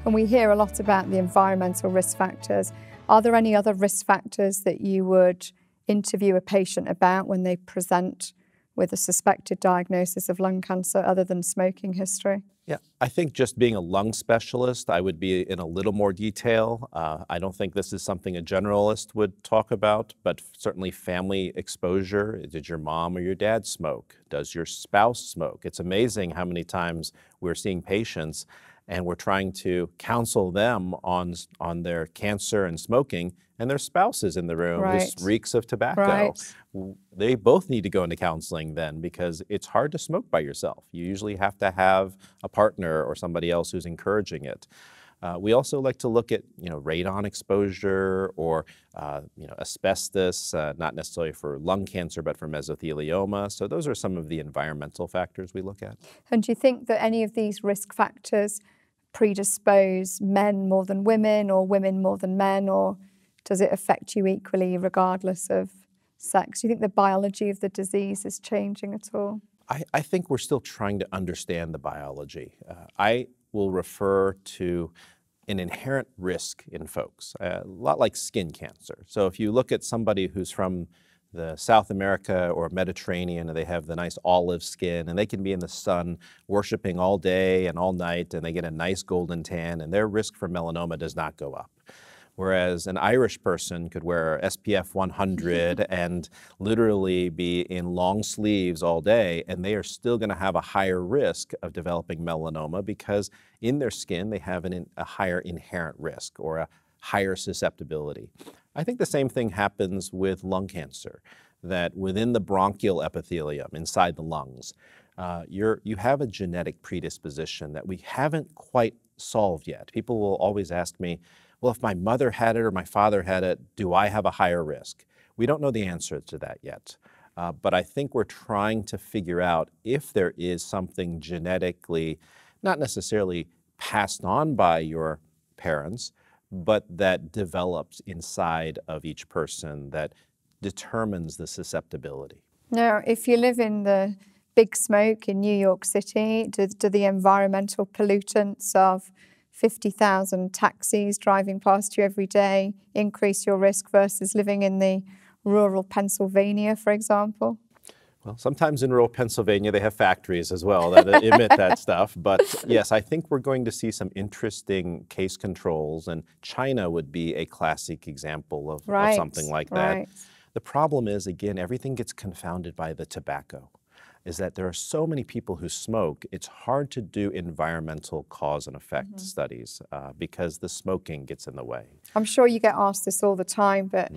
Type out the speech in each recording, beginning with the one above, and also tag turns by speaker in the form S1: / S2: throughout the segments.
S1: And we hear a lot about the environmental risk factors. Are there any other risk factors that you would interview a patient about when they present with a suspected diagnosis of lung cancer other than smoking history?
S2: Yeah, I think just being a lung specialist, I would be in a little more detail. I don't think this is something a generalist would talk about, but certainly family exposure. Did your mom or your dad smoke? Does your spouse smoke? It's amazing how many times we're seeing patients and we're trying to counsel them on their cancer and smoking, and their spouse is in the room
S1: Right.
S2: who reeks of tobacco.
S1: Right.
S2: They both need to go into counseling then, because it's hard to smoke by yourself. You usually have to have a partner or somebody else who's encouraging it. We also like to look at, radon exposure or, asbestos, not necessarily for lung cancer, but for mesothelioma. So those are some of the environmental factors we look at.
S1: And do you think that any of these risk factors predispose men more than women or women more than men, or does it affect you equally regardless of sex? Do you think the biology of the disease is changing at all?
S2: I think we're still trying to understand the biology. I will refer to an inherent risk in folks, a lot like skin cancer. So if you look at somebody who's from the South America or Mediterranean, and they have the nice olive skin, and they can be in the sun worshiping all day and all night, and they get a nice golden tan, and their risk for melanoma does not go up. Whereas an Irish person could wear SPF 100 and literally be in long sleeves all day, and they are still going to have a higher risk of developing melanoma because in their skin they have a higher inherent risk or a higher susceptibility. I think the same thing happens with lung cancer, that within the bronchial epithelium inside the lungs, you have a genetic predisposition that we haven't quite solved yet. People will always ask me, well, if my mother had it or my father had it, do I have a higher risk? We don't know the answer to that yet. But I think we're trying to figure out if there is something genetically, not necessarily passed on by your parents, but that develops inside of each person that determines the susceptibility.
S1: Now, if you live in the big smoke in New York City, do the environmental pollutants of 50,000 taxis driving past you every day increase your risk versus living in the rural Pennsylvania, for example?
S2: Well, sometimes in rural Pennsylvania, they have factories as well that emit that stuff. But yes, I think we're going to see some interesting case controls, and China would be a classic example of something like that.
S1: Right.
S2: The problem is, again, everything gets confounded by the tobacco, is that there are so many people who smoke, it's hard to do environmental cause and effect studies because the smoking gets in the way.
S1: I'm sure you get asked this all the time, but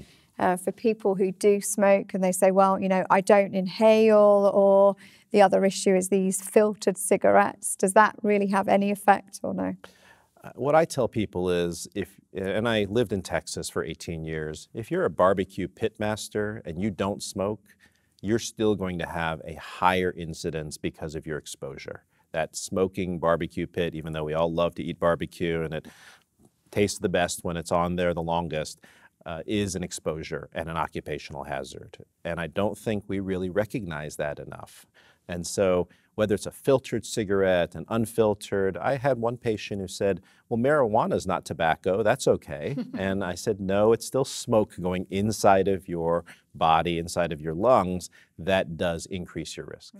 S1: for people who do smoke and they say, well, I don't inhale, or the other issue is these filtered cigarettes, does that really have any effect or no?
S2: What I tell people is, and I lived in Texas for 18 years, if you're a barbecue pit master and you don't smoke, you're still going to have a higher incidence because of your exposure. That smoking barbecue pit, even though we all love to eat barbecue and it tastes the best when it's on there the longest, is an exposure and an occupational hazard. And I don't think we really recognize that enough. And so whether it's a filtered cigarette, an unfiltered, I had one patient who said, well, marijuana is not tobacco, that's okay. And I said, no, it's still smoke going inside of your body, inside of your lungs, that does increase your risk.